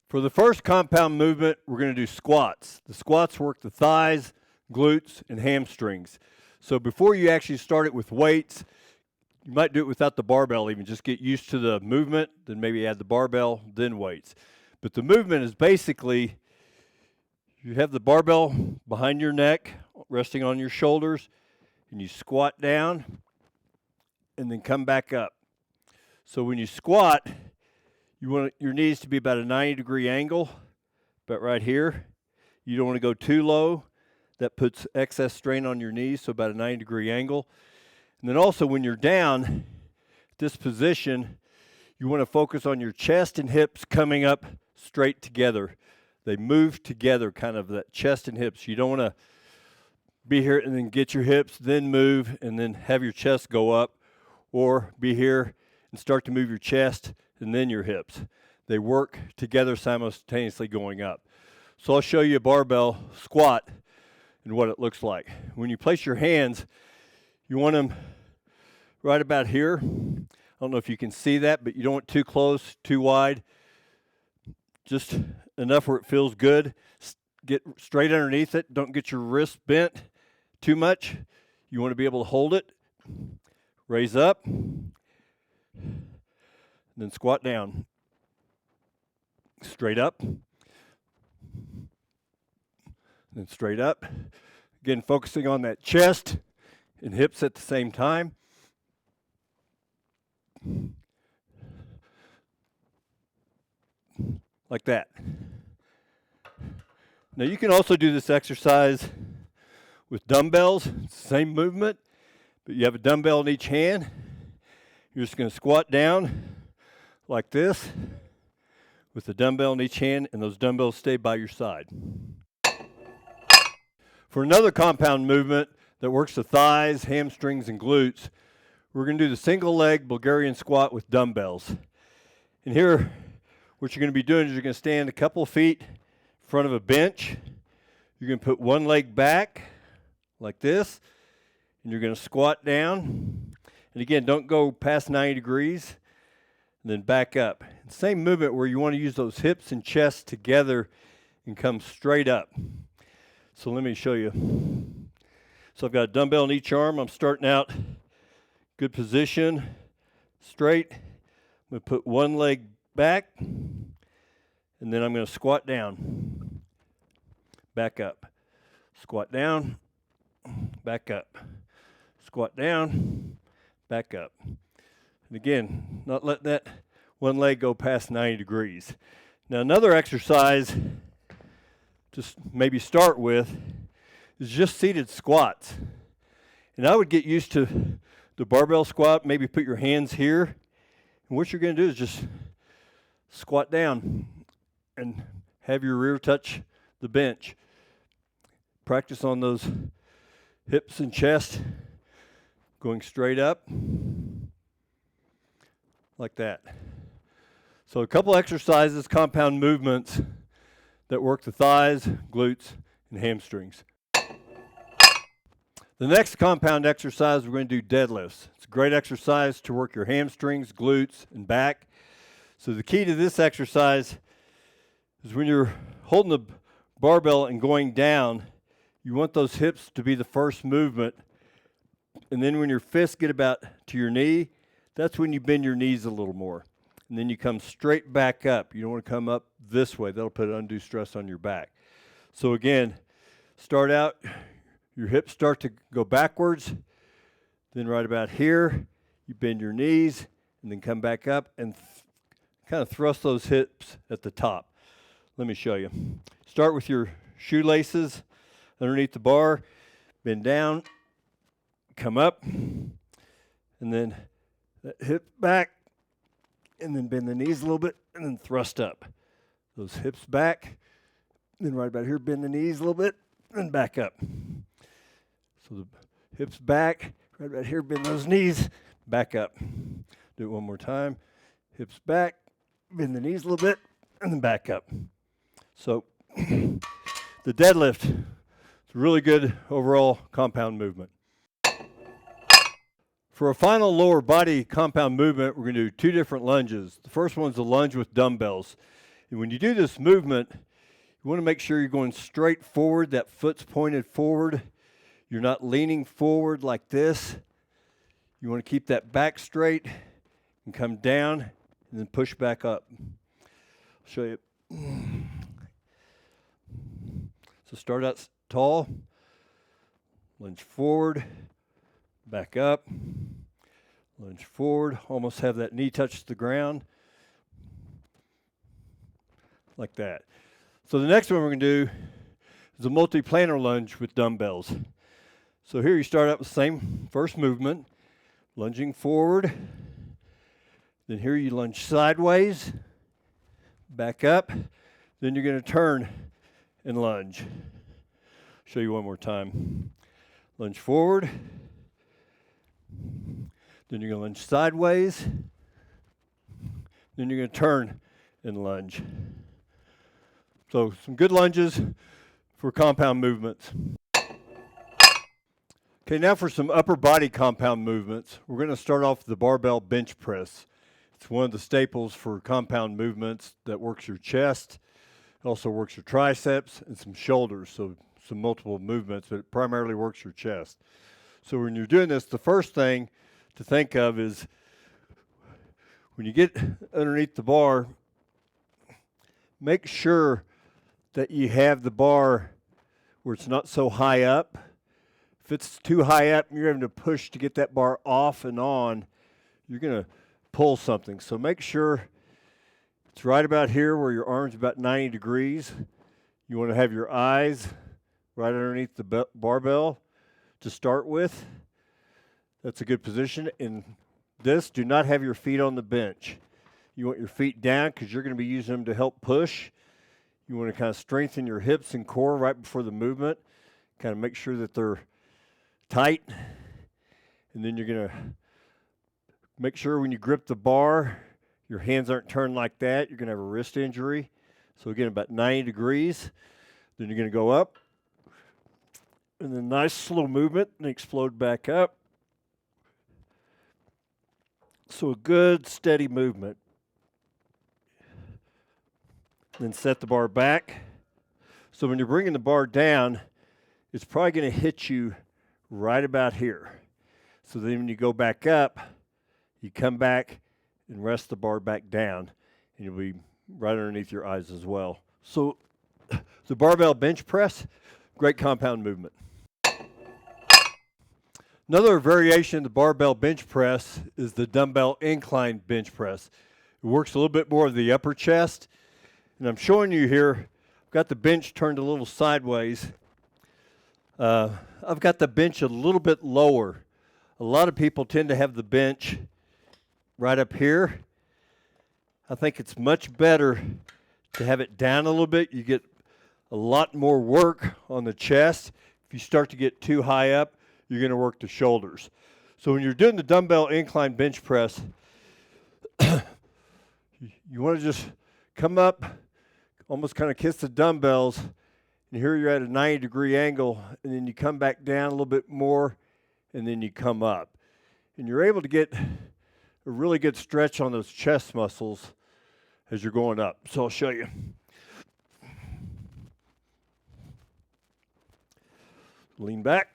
For the first compound movement, we're going to do squats. The squats work the thighs, glutes, and hamstrings. So before you actually start it with weights, you might do it without the barbell even. Just get used to the movement, then maybe add the barbell, then weights. But the movement is basically, you have the barbell behind your neck, resting on your shoulders, and you squat down, and then come back up. So when you squat, you want your knees to be about a 90-degree angle, about right here. You don't want to go too low. That puts excess strain on your knees, so about a 90-degree angle. And then also when you're down, this position, you want to focus on your chest and hips coming up straight together. They move together, kind of that chest and hips. You don't want to be here and then get your hips, then move, and then have your chest go up, or be here and start to move your chest and then your hips. They work together simultaneously going up. So I'll show you a barbell squat and what it looks like. When you place your hands, you want them right about here. I don't know if you can see that, but you don't want too close, too wide. Just enough where it feels good. Get straight underneath it. Don't get your wrist bent too much. You want to be able to hold it. Raise up. Then squat down. Straight up. Then straight up. Again, focusing on that chest and hips at the same time. Like that. Now you can also do this exercise with dumbbells. It's the same movement, but you have a dumbbell in each hand. You're just going to squat down like this with the dumbbell in each hand, and those dumbbells stay by your side. For another compound movement that works the thighs, hamstrings, and glutes, we're going to do the single leg Bulgarian squat with dumbbells. And here, what you're going to be doing is you're going to stand a couple of feet in front of a bench. You're going to put one leg back like this, and you're going to squat down. And again, don't go past 90 degrees. And then back up. Same movement where you want to use those hips and chest together and come straight up. So let me show you. So I've got a dumbbell in each arm. I'm starting out good position, straight. I'm going to put one leg back, and then I'm going to squat down, back up, squat down, back up, squat down, back up. And again, not let that one leg go past 90 degrees. Now another exercise, just maybe start with, is just seated squats. And I would get used to the barbell squat, maybe put your hands here. And what you're going to do is just squat down and have your rear touch the bench. Practice on those hips and chest, going straight up. Like that. So a couple exercises, compound movements that work the thighs, glutes, and hamstrings. The next compound exercise, we're going to do deadlifts. It's a great exercise to work your hamstrings, glutes, and back. So the key to this exercise is when you're holding the barbell and going down, you want those hips to be the first movement. And then when your fists get about to your knee, that's when you bend your knees a little more. And then you come straight back up. You don't want to come up this way. That'll put undue stress on your back. So again, start out, your hips start to go backwards. Then right about here, you bend your knees, and then come back up and kind of thrust those hips at the top. Let me show you. Start with your shoelaces underneath the bar, bend down, come up, and then that hip back, and then bend the knees a little bit, and then thrust up. Those hips back, then right about here, bend the knees a little bit, and back up. So the hips back, right about here, bend those knees, back up. Do it one more time. Hips back, bend the knees a little bit, and then back up. So the deadlift is a really good overall compound movement. For a final lower body compound movement, we're going to do two different lunges. The first one's a lunge with dumbbells. And when you do this movement, you want to make sure you're going straight forward, that foot's pointed forward. You're not leaning forward like this. You want to keep that back straight and come down and then push back up. I'll show you. So start out tall, lunge forward, back up, lunge forward, almost have that knee touch the ground, like that. So the next one we're going to do is a multi-planar lunge with dumbbells. So here you start out with the same first movement, lunging forward. Then here you lunge sideways, back up. Then you're going to turn and lunge. Show you one more time. Lunge forward. Then you're going to lunge sideways. Then you're going to turn and lunge. So some good lunges for compound movements. Okay, now for some upper body compound movements. We're going to start off with the barbell bench press. It's one of the staples for compound movements that works your chest. It also works your triceps and some shoulders, so some multiple movements, but it primarily works your chest. So when you're doing this, the first thing to think of is when you get underneath the bar, make sure that you have the bar where it's not so high up. If it's too high up and you're having to push to get that bar off and on, you're going to pull something. So make sure it's right about here where your arm's about 90 degrees. You want to have your eyes right underneath the barbell to start with. That's a good position. In this, do not have your feet on the bench. You want your feet down because you're going to be using them to help push. You want to kind of strengthen your hips and core right before the movement. Kind of make sure that they're tight. And then you're going to make sure when you grip the bar, your hands aren't turned like that. You're going to have a wrist injury. So again, about 90 degrees. Then you're going to go up. And then nice slow movement and explode back up. So a good steady movement. Then set the bar back. So when you're bringing the bar down, it's probably going to hit you right about here. So then when you go back up, you come back and rest the bar back down, and you'll be right underneath your eyes as well. So the barbell bench press, great compound movement. Another variation of the barbell bench press is the dumbbell incline bench press. It works a little bit more of the upper chest. And I'm showing you here, I've got the bench turned a little sideways. I've got the bench a little bit lower. A lot of people tend to have the bench right up here. I think it's much better to have it down a little bit. You get a lot more work on the chest. If you start to get too high up, you're going to work the shoulders. So when you're doing the dumbbell incline bench press, you want to just come up, almost kind of kiss the dumbbells, and here you're at a 90-degree angle, and then you come back down a little bit more, and then you come up. And you're able to get a really good stretch on those chest muscles as you're going up. So I'll show you. Lean back.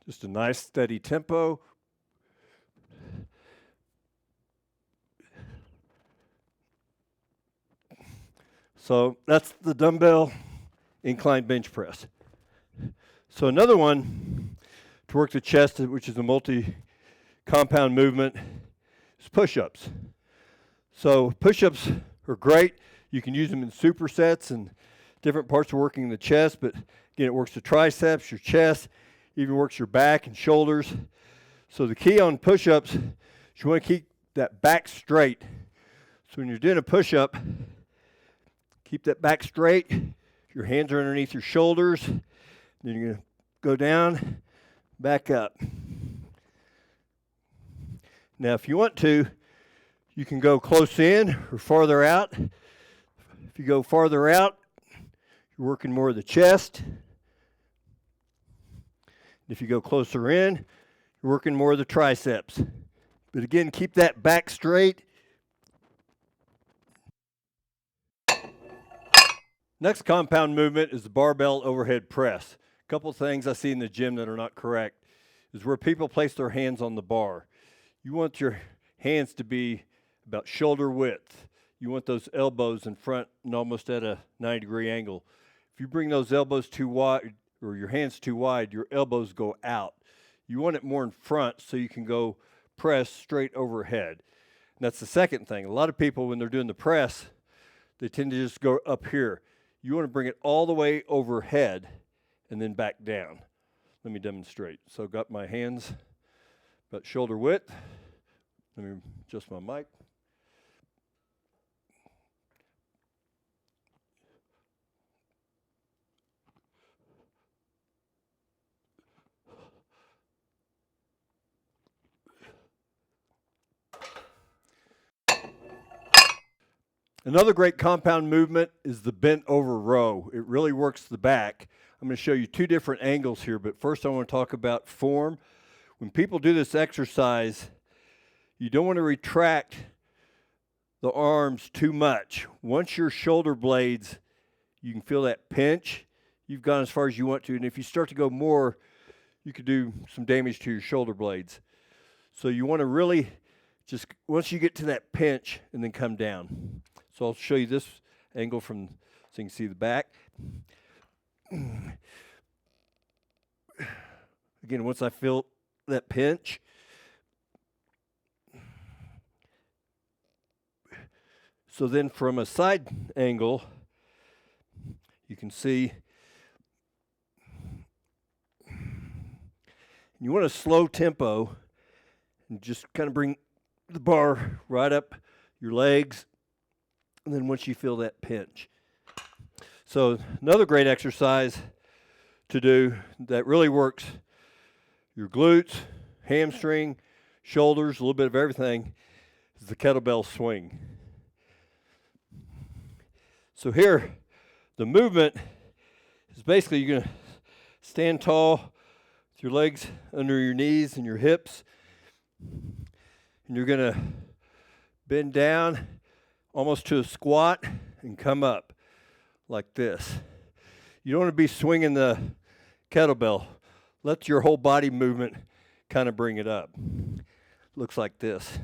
Just a nice steady tempo. So that's the dumbbell incline bench press. So another one to work the chest, which is a multi-compound movement, is push-ups. So push-ups are great. You can use them in supersets and different parts of working the chest, but again, it works the triceps, your chest, even works your back and shoulders. So the key on push-ups is you want to keep that back straight. So when you're doing a push-up, keep that back straight. Your hands are underneath your shoulders. Then you're going to go down, back up. Now, if you want to, you can go close in or farther out. If you go farther out, you're working more of the chest. If you go closer in, you're working more of the triceps. But again, keep that back straight. Next compound movement is the barbell overhead press. A couple things I see in the gym that are not correct is where people place their hands on the bar. You want your hands to be about shoulder width. You want those elbows in front and almost at a 90-degree angle. If you bring those elbows too wide or your hands too wide, your elbows go out. You want it more in front so you can go press straight overhead. And that's the second thing. A lot of people, when they're doing the press, they tend to just go up here. You want to bring it all the way overhead and then back down. Let me demonstrate. So I've got my hands about shoulder width. Let me adjust my mic. Another great compound movement is the bent over row. It really works the back. I'm going to show you two different angles here, but first I want to talk about form. When people do this exercise, you don't want to retract the arms too much. Once your shoulder blades, you can feel that pinch, you've gone as far as you want to, and if you start to go more, you could do some damage to your shoulder blades. So you want to really just, once you get to that pinch, and then come down. So I'll show you this angle from, so you can see the back. Again, once I feel that pinch, so then from a side angle, you can see, you want a slow tempo and just kind of bring the bar right up your legs, and then once you feel that pinch. So another great exercise to do that really works your glutes, hamstring, shoulders, a little bit of everything, is the kettlebell swing. So here, the movement is basically you're going to stand tall with your legs under your knees and your hips, and you're going to bend down almost to a squat and come up like this. You don't want to be swinging the kettlebell. Let your whole body movement kind of bring it up. Looks like this.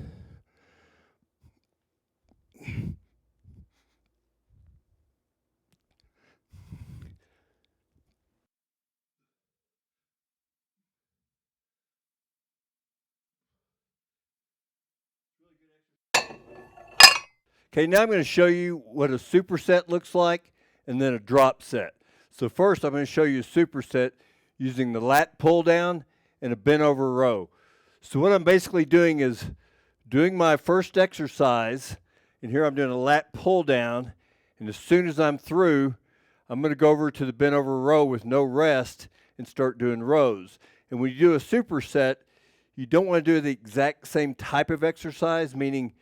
Okay, now I'm going to show you what a superset looks like and then a drop set. So first I'm going to show you a superset using the lat pull down and a bent over row. So what I'm basically doing is doing my first exercise, and here I'm doing a lat pull down, and as soon as I'm through, I'm going to go over to the bent over row with no rest and start doing rows. And when you do a superset, you don't want to do the exact same type of exercise, meaning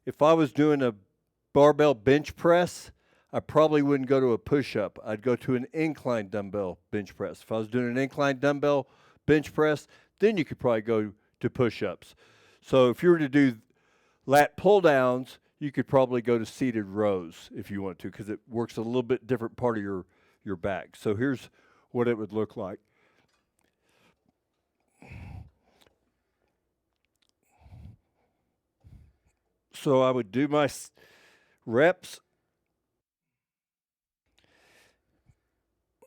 if I was doing a barbell bench press, I probably wouldn't go to a push-up. I'd go to an incline dumbbell bench press. If I was doing an incline dumbbell bench press, then you could probably go to push-ups. So if you were to do lat pull-downs, you could probably go to seated rows if you want to, because it works a little bit different part of your back. So here's what it would look like. So I would do my reps.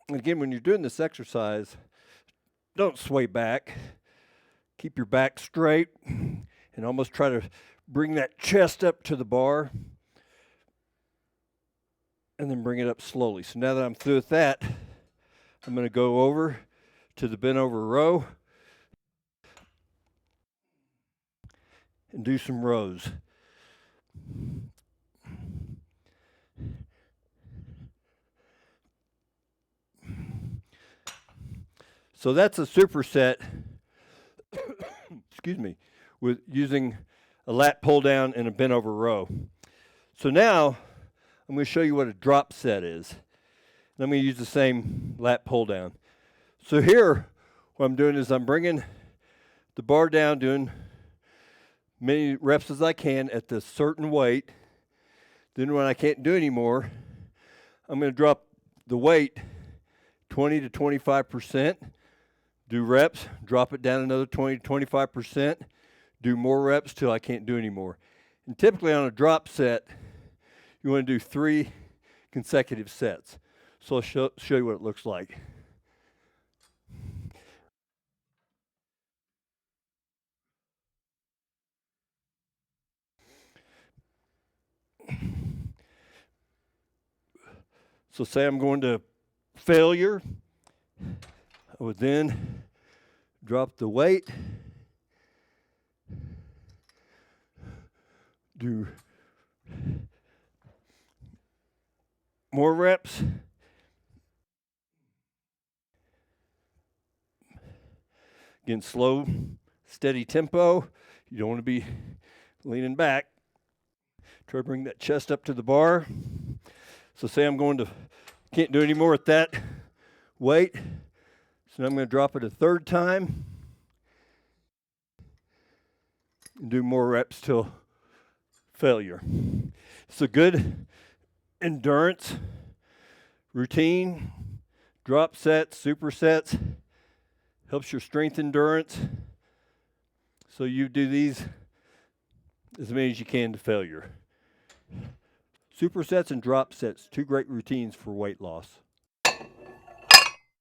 And again, when you're doing this exercise, don't sway back. Keep your back straight and almost try to bring that chest up to the bar and then bring it up slowly. So now that I'm through with that, I'm going to go over to the bent over row and do some rows. So that's a superset, excuse me, with using a lat pull down and a bent over row. So now I'm going to show you what a drop set is. I'm going to use the same lat pull down. So here, what I'm doing is I'm bringing the bar down, doing many reps as I can at this certain weight. Then when I can't do anymore, I'm going to drop the weight 20 to 25%. Do reps, drop it down another 20 to 25%. Do more reps till I can't do anymore. And typically on a drop set, you want to do 3 consecutive sets. So I'll show you what it looks like. So say I'm going to failure. I would then drop the weight, do more reps, again slow, steady tempo. You don't want to be leaning back. Try to bring that chest up to the bar. So say I'm going to, can't do any more at that weight. So now I'm going to drop it a third time and do more reps till failure. It's a good endurance routine. Drop sets, supersets, helps your strength endurance. So you do these as many as you can to failure. Supersets and drop sets, 2 great routines for weight loss.